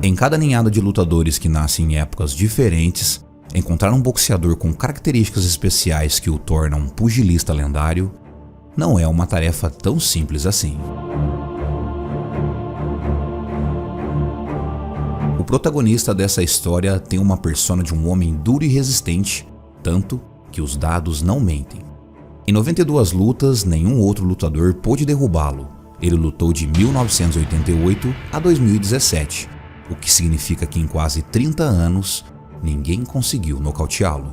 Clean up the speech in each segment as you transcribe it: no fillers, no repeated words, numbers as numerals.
Em cada ninhada de lutadores que nascem em épocas diferentes, encontrar um boxeador com características especiais que o tornam um pugilista lendário não é uma tarefa tão simples assim. O protagonista dessa história tem uma persona de um homem duro e resistente, tanto que os dados não mentem. Em 92 lutas, nenhum outro lutador pôde derrubá-lo. Ele lutou de 1988 a 2017, o que significa que em quase 30 anos, ninguém conseguiu nocauteá-lo.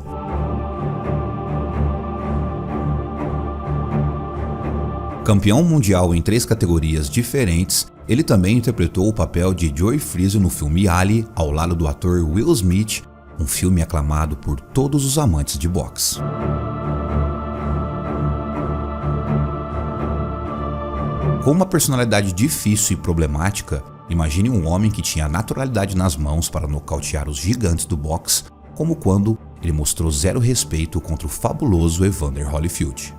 Campeão mundial em 3 categorias diferentes, ele também interpretou o papel de Joe Frazier no filme Ali, ao lado do ator Will Smith, um filme aclamado por todos os amantes de boxe. Com uma personalidade difícil e problemática, imagine um homem que tinha naturalidade nas mãos para nocautear os gigantes do boxe, como quando ele mostrou zero respeito contra o fabuloso Evander Holyfield.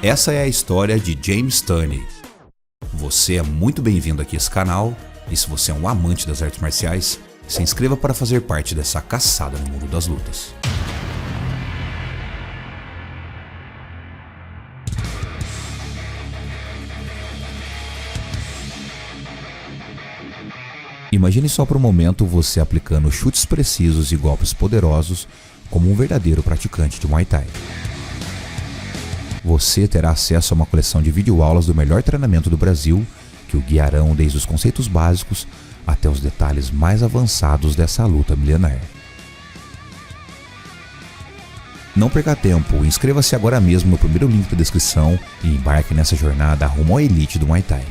Essa é a história de James Toney. Você é muito bem-vindo aqui a esse canal, e se você é um amante das artes marciais, se inscreva para fazer parte dessa caçada no mundo das lutas. Imagine só por um momento você aplicando chutes precisos e golpes poderosos como um verdadeiro praticante de Muay Thai. Você terá acesso a uma coleção de videoaulas do melhor treinamento do Brasil, que o guiarão desde os conceitos básicos até os detalhes mais avançados dessa luta milenar. Não perca tempo, inscreva-se agora mesmo no primeiro link da descrição e embarque nessa jornada rumo à elite do Muay Thai.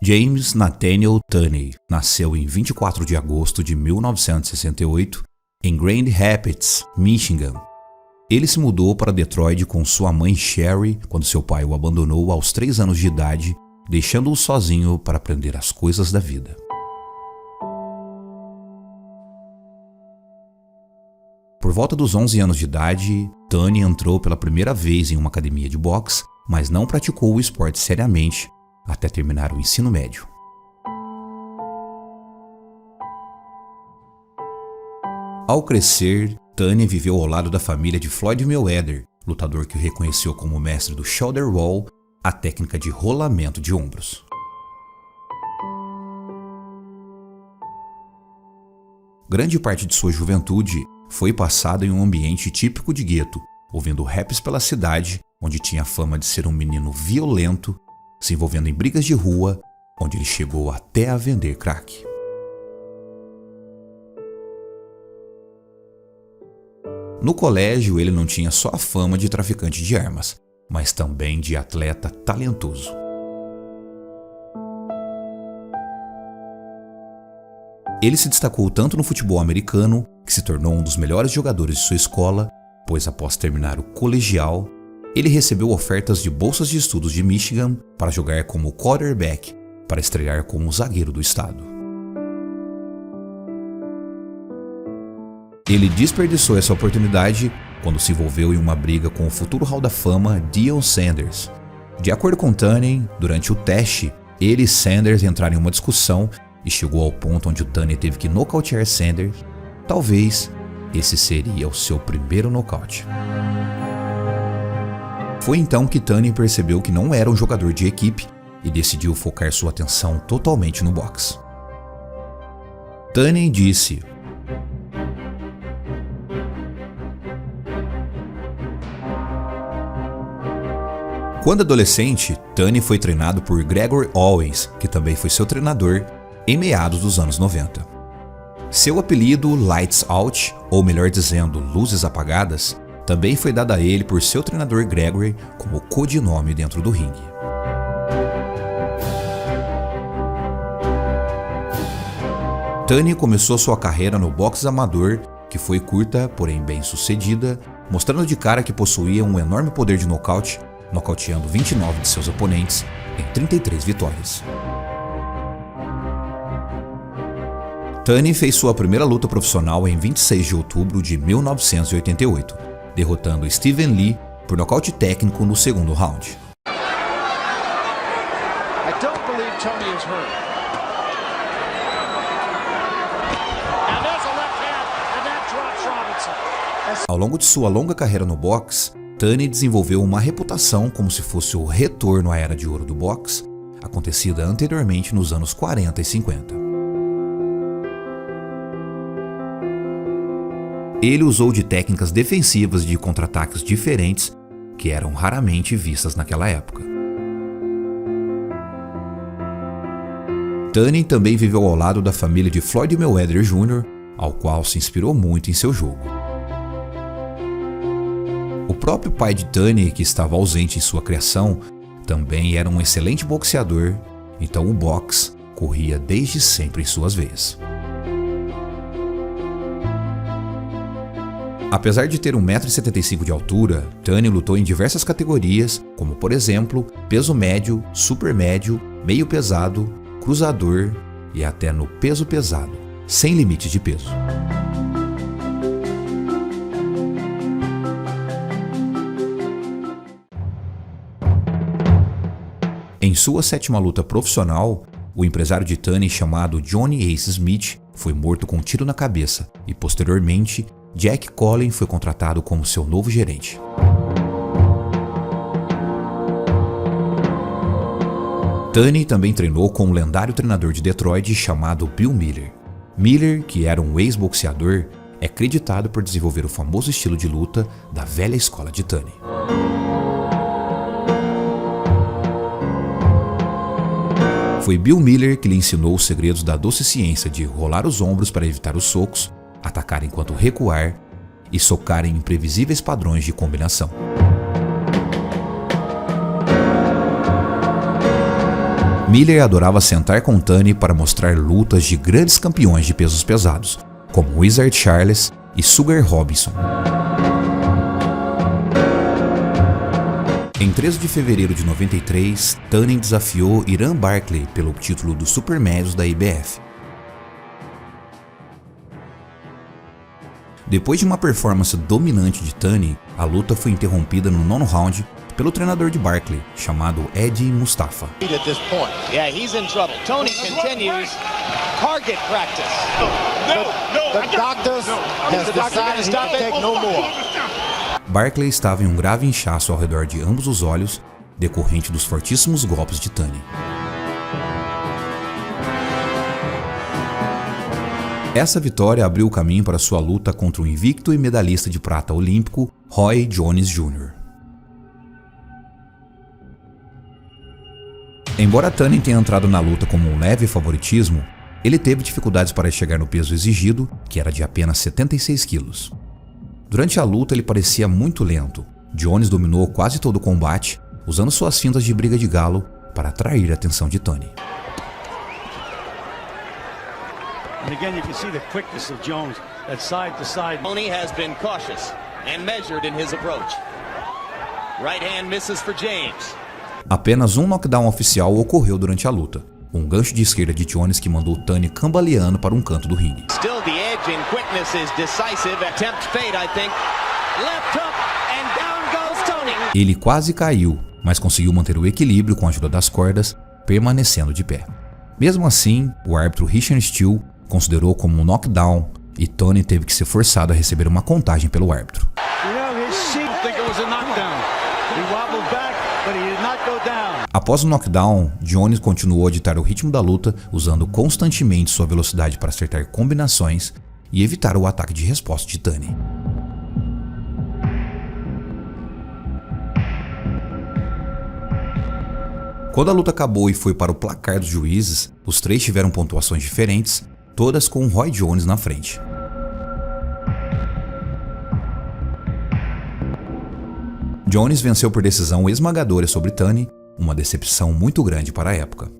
James Nathaniel Toney nasceu em 24 de agosto de 1968 em Grand Rapids, Michigan. Ele se mudou para Detroit com sua mãe Sherry quando seu pai o abandonou aos 3 anos de idade, deixando-o sozinho para aprender as coisas da vida. Por volta dos 11 anos de idade, Toney entrou pela primeira vez em uma academia de boxe, mas não praticou o esporte seriamente até terminar o ensino médio. Ao crescer, Toney viveu ao lado da família de Floyd Mayweather, lutador que o reconheceu como mestre do shoulder roll, a técnica de rolamento de ombros. Grande parte de sua juventude foi passada em um ambiente típico de gueto, ouvindo raps pela cidade, onde tinha fama de ser um menino violento, se envolvendo em brigas de rua, onde ele chegou até a vender crack. No colégio, ele não tinha só a fama de traficante de armas, mas também de atleta talentoso. Ele se destacou tanto no futebol americano, que se tornou um dos melhores jogadores de sua escola, pois após terminar o colegial, ele recebeu ofertas de bolsas de estudos de Michigan para jogar como quarterback, para estrear como zagueiro do estado. Ele desperdiçou essa oportunidade quando se envolveu em uma briga com o futuro Hall da Fama Deion Sanders. De acordo com Toney, durante o teste, ele e Sanders entraram em uma discussão e chegou ao ponto onde o Toney teve que nocautear Sanders. Talvez esse seria o seu primeiro nocaute. Foi então que Toney percebeu que não era um jogador de equipe e decidiu focar sua atenção totalmente no boxe. Toney disse: quando adolescente, Toney foi treinado por Gregory Owens, que também foi seu treinador, em meados dos anos 90. Seu apelido Lights Out, ou melhor dizendo, Luzes Apagadas, também foi dado a ele por seu treinador Gregory como codinome dentro do ringue. Toney começou sua carreira no boxe amador, que foi curta, porém bem sucedida, mostrando de cara que possuía um enorme poder de nocaute, nocauteando 29 de seus oponentes em 33 vitórias. Tunney fez sua primeira luta profissional em 26 de outubro de 1988, derrotando Steven Lee por nocaute técnico no segundo round. Ao longo de sua longa carreira no boxe, Tunney desenvolveu uma reputação como se fosse o retorno à era de ouro do boxe, acontecida anteriormente nos anos 40 e 50. Ele usou de técnicas defensivas de contra-ataques diferentes que eram raramente vistas naquela época. Tunney também viveu ao lado da família de Floyd Mayweather Jr., ao qual se inspirou muito em seu jogo. O próprio pai de Tunney, que estava ausente em sua criação, também era um excelente boxeador, então o boxe corria desde sempre em suas veias. Apesar de ter 1,75 m de altura, Tunney lutou em diversas categorias, como por exemplo, peso médio, super médio, meio pesado, cruzador e até no peso pesado, sem limites de peso. Em sua 7ª luta profissional, o empresário de Tunney chamado Johnny Ace Smith foi morto com um tiro na cabeça e posteriormente Jack Collin foi contratado como seu novo gerente. Tunney também treinou com um lendário treinador de Detroit chamado Bill Miller. Miller, que era um ex-boxeador, é creditado por desenvolver o famoso estilo de luta da velha escola de Tunney. Foi Bill Miller que lhe ensinou os segredos da doce ciência de rolar os ombros para evitar os socos, atacar enquanto recuar e socar em imprevisíveis padrões de combinação. Miller adorava sentar com Tunney para mostrar lutas de grandes campeões de pesos pesados, como Wizard Charles e Sugar Robinson. Em 13 de fevereiro de 93, Tunney desafiou Iran Barkley pelo título dos supermédios da IBF. Depois de uma performance dominante de Tunney, a luta foi interrompida no 9º round pelo treinador de Barkley, chamado Eddie Mustafa. Barkley estava em um grave inchaço ao redor de ambos os olhos, decorrente dos fortíssimos golpes de Tunney. Essa vitória abriu o caminho para sua luta contra o invicto e medalhista de prata olímpico Roy Jones Jr. Embora Tunney tenha entrado na luta como um leve favoritismo, ele teve dificuldades para chegar no peso exigido, que era de apenas 76 quilos. Durante a luta ele parecia muito lento. Jones dominou quase todo o combate, usando suas fintas de briga de galo para atrair a atenção de Tunney. And again, you can see the quickness of Jones, that side to side. Tony has been cautious and measured in his approach. Right hand misses for James. Apenas um knockdown oficial ocorreu durante a luta. Um gancho de esquerda de Jones que mandou Tunney cambaleando para um canto do ringue. Still the edge in quickness is decisive. Attempt fade, I think. Left hook and down goes Tunney. Ele quase caiu, mas conseguiu manter o equilíbrio com a ajuda das cordas, permanecendo de pé. Mesmo assim, o árbitro Richard Steele considerou como um knockdown e Tunney teve que ser forçado a receber uma contagem pelo árbitro. Após o knockdown, Jones continuou a ditar o ritmo da luta, usando constantemente sua velocidade para acertar combinações e evitar o ataque de resposta de Tunney. Quando a luta acabou e foi para o placar dos juízes, os três tiveram pontuações diferentes, todas com Roy Jones na frente. Jones venceu por decisão esmagadora sobre Tunney, uma decepção muito grande para a época.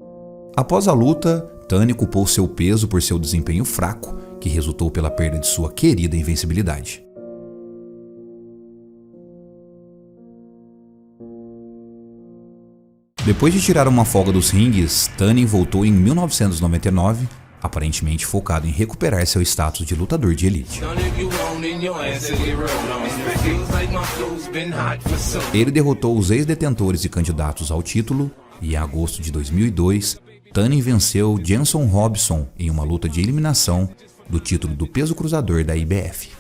Após a luta, Tunney culpou seu peso por seu desempenho fraco, que resultou pela perda de sua querida invencibilidade. Depois de tirar uma folga dos ringues, Tunney voltou em 1999, aparentemente focado em recuperar seu status de lutador de elite. Ele derrotou os ex-detentores e candidatos ao título, e em agosto de 2002, Tunney venceu Jenson Robinson em uma luta de eliminação do título do peso cruzador da IBF.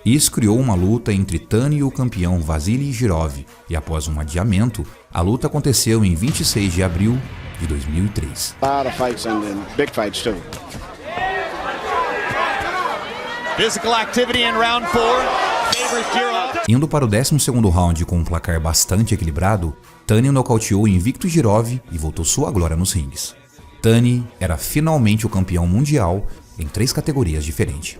Isso criou uma luta entre Tunney e o campeão Vasily Girov, e após um adiamento, a luta aconteceu em 26 de abril de 2003. Physical activity in round 4. Indo para o 12º round com um placar bastante equilibrado, Tunney nocauteou o invicto Girov e voltou sua glória nos ringues. Tunney era finalmente o campeão mundial em 3 categorias diferentes.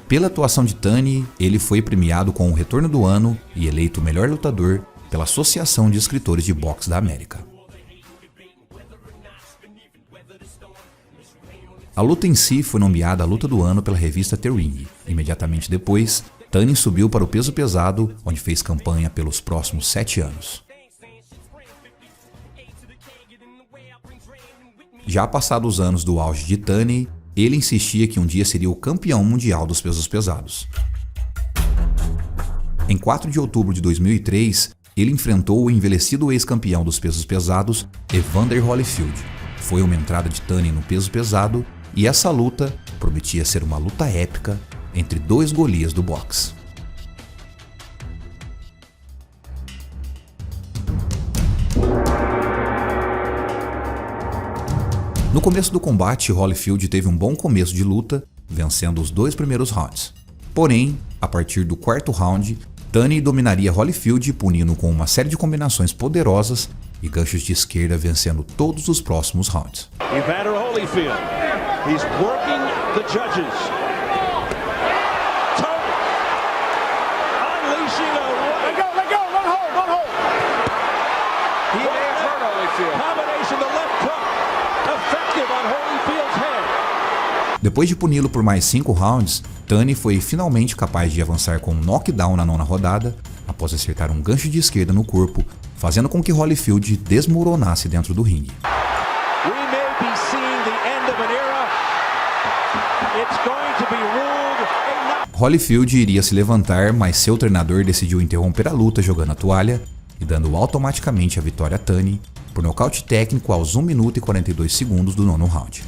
Pela atuação de Tunney, ele foi premiado com o Retorno do Ano e eleito o melhor lutador pela Associação de Escritores de Boxe da América. A luta em si foi nomeada a Luta do Ano pela revista The Ring. Imediatamente depois, Tunney subiu para o peso pesado, onde fez campanha pelos próximos 7 anos. Já passados os anos do auge de Tunney, ele insistia que um dia seria o campeão mundial dos pesos pesados. Em 4 de outubro de 2003, ele enfrentou o envelhecido ex-campeão dos pesos pesados, Evander Holyfield. Foi uma entrada de Tunney no peso pesado e essa luta prometia ser uma luta épica entre 2 Golias do boxe. No começo do combate, Holyfield teve um bom começo de luta, vencendo os 2 primeiros rounds. Porém, a partir do 4º round, Tunney dominaria Holyfield, punindo com uma série de combinações poderosas e ganchos de esquerda, vencendo todos os próximos rounds. Evander Holyfield, he's working the judges. Tunney unleashing a let go, don't hold. He may have hurt Holyfield. Combination the left hook. Depois de puni-lo por mais 5 rounds, Tunney foi finalmente capaz de avançar com um knockdown na 9ª rodada, após acertar um gancho de esquerda no corpo, fazendo com que Holyfield desmoronasse dentro do ringue. Holyfield iria se levantar, mas seu treinador decidiu interromper a luta jogando a toalha e dando automaticamente a vitória a Tunney por nocaute técnico aos 1 minuto e 42 segundos do 9º round.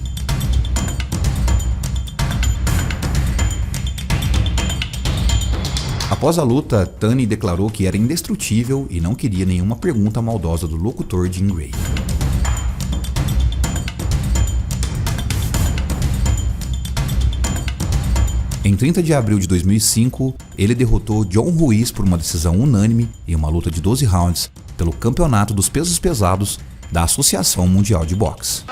Após a luta, Tunney declarou que era indestrutível e não queria nenhuma pergunta maldosa do locutor Jim Gray. Em 30 de abril de 2005, ele derrotou John Ruiz por uma decisão unânime em uma luta de 12 rounds pelo Campeonato dos Pesos Pesados da Associação Mundial de Boxe.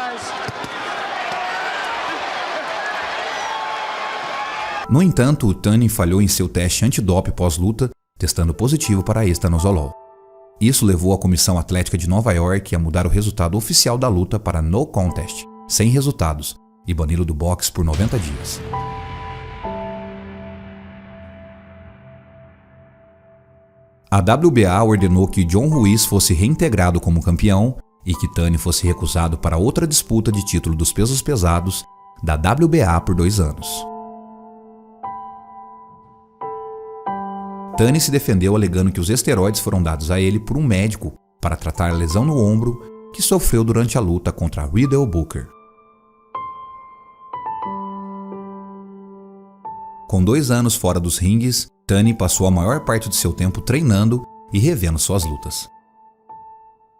No entanto, Tunney falhou em seu teste antidoping pós-luta, testando positivo para estanozolol. Isso levou a Comissão Atlética de Nova York a mudar o resultado oficial da luta para no contest, sem resultados, e bani-lo do boxe por 90 dias. A WBA ordenou que John Ruiz fosse reintegrado como campeão e que Tunney fosse recusado para outra disputa de título dos pesos pesados da WBA por 2 anos. Tunney se defendeu alegando que os esteroides foram dados a ele por um médico para tratar a lesão no ombro que sofreu durante a luta contra Riddle Booker. Com 2 anos fora dos ringues, Tunney passou a maior parte de seu tempo treinando e revendo suas lutas.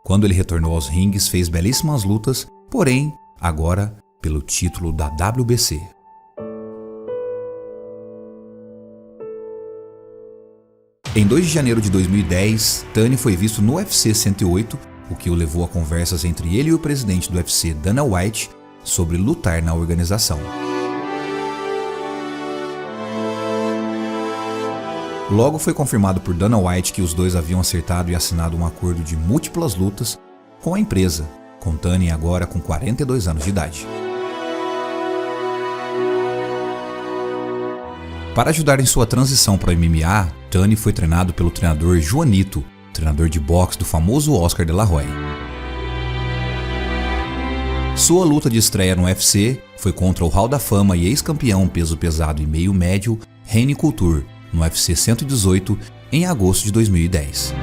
Quando ele retornou aos ringues, fez belíssimas lutas, porém, agora pelo título da WBC. Em 2 de janeiro de 2010, Tunney foi visto no UFC 108, o que o levou a conversas entre ele e o presidente do UFC, Dana White, sobre lutar na organização. Logo foi confirmado por Dana White que os dois haviam acertado e assinado um acordo de múltiplas lutas com a empresa, com Tunney agora com 42 anos de idade. Para ajudar em sua transição para o MMA, Tunney foi treinado pelo treinador Juanito, treinador de boxe do famoso Oscar de la Hoya. Sua luta de estreia no UFC foi contra o Hall da Fama e ex-campeão peso pesado e meio médio Randy Couture, no UFC 118, em agosto de 2010.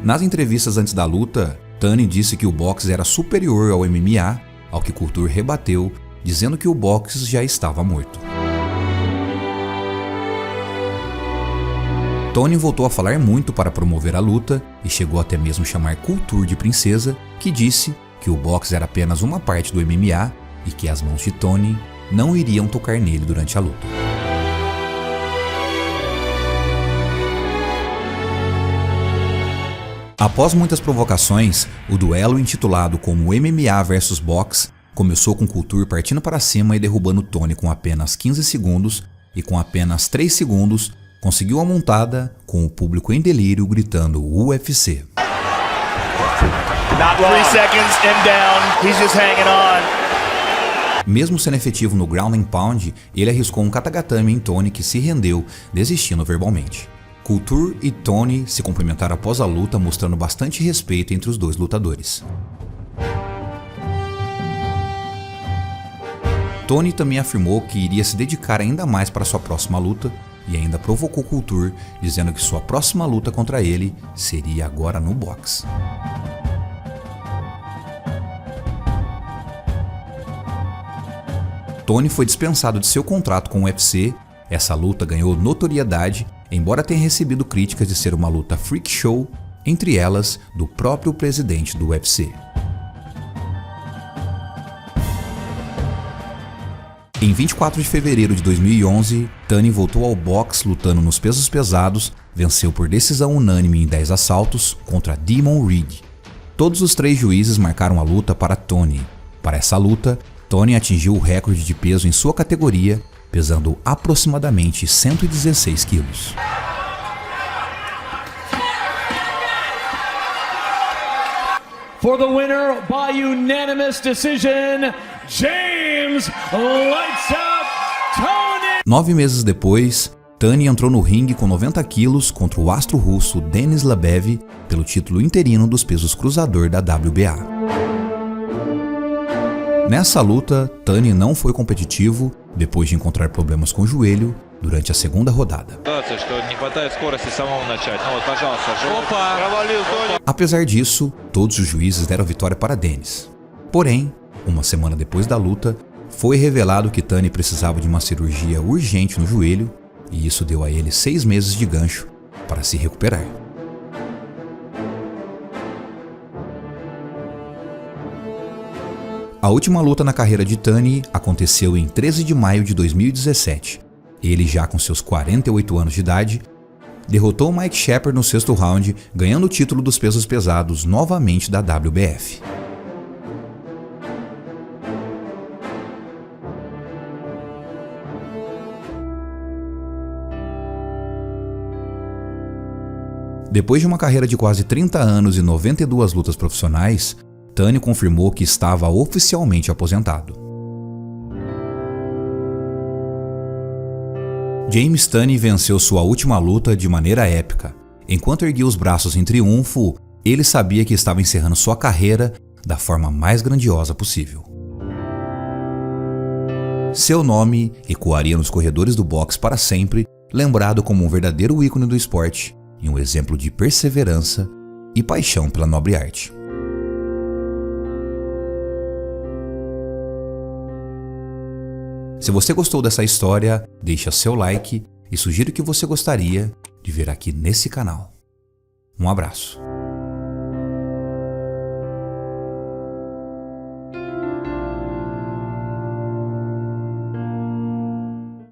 Nas entrevistas antes da luta, Tunney disse que o boxe era superior ao MMA, ao que Couture rebateu, dizendo que o boxe já estava morto. Tunney voltou a falar muito para promover a luta e chegou até mesmo chamar Couture de princesa, que disse que o boxe era apenas uma parte do MMA e que as mãos de Tunney não iriam tocar nele durante a luta. Após muitas provocações, o duelo intitulado como MMA vs Boxe começou com Couture partindo para cima e derrubando Tunney com apenas 15 segundos e com apenas 3 segundos conseguiu a montada, com o público em delírio gritando UFC. Not 3 seconds and down, he's just hanging on. Mesmo sendo efetivo no ground and pound, ele arriscou um katagatame em Tunney que se rendeu, desistindo verbalmente. Couture e Tunney se cumprimentaram após a luta, mostrando bastante respeito entre os dois lutadores. Tunney também afirmou que iria se dedicar ainda mais para sua próxima luta e ainda provocou Couture, dizendo que sua próxima luta contra ele seria agora no boxe. Tunney foi dispensado de seu contrato com o UFC. Essa luta ganhou notoriedade, embora tenha recebido críticas de ser uma luta freak show, entre elas do próprio presidente do UFC. Em 24 de fevereiro de 2011, Tunney voltou ao boxe lutando nos pesos pesados, venceu por decisão unânime em 10 assaltos contra Demon Reed. Todos os 3 juízes marcaram a luta para Tunney. Para essa luta, Tunney atingiu o recorde de peso em sua categoria, pesando aproximadamente 116 quilos. For the winner by unanimous decision, James Lights Out Tunney. 9 meses depois, Tunney entrou no ringue com 90 quilos contra o astro russo Denis Labev pelo título interino dos pesos cruzador da WBA. Nessa luta, Tunney não foi competitivo depois de encontrar problemas com o joelho durante a segunda rodada. Apesar disso, todos os juízes deram vitória para Denis. Porém, uma semana depois da luta, foi revelado que Tunney precisava de uma cirurgia urgente no joelho e isso deu a ele 6 meses de gancho para se recuperar. A última luta na carreira de Tunney aconteceu em 13 de maio de 2017. Ele, já com seus 48 anos de idade, derrotou Mike Shepard no 6º round, ganhando o título dos pesos pesados novamente da WBF. Depois de uma carreira de quase 30 anos e 92 lutas profissionais, Tunney confirmou que estava oficialmente aposentado. James Tunney venceu sua última luta de maneira épica. Enquanto erguia os braços em triunfo, ele sabia que estava encerrando sua carreira da forma mais grandiosa possível. Seu nome ecoaria nos corredores do boxe para sempre, lembrado como um verdadeiro ícone do esporte e um exemplo de perseverança e paixão pela nobre arte. Se você gostou dessa história, deixa seu like e sugiro que você gostaria de ver aqui nesse canal. Um abraço.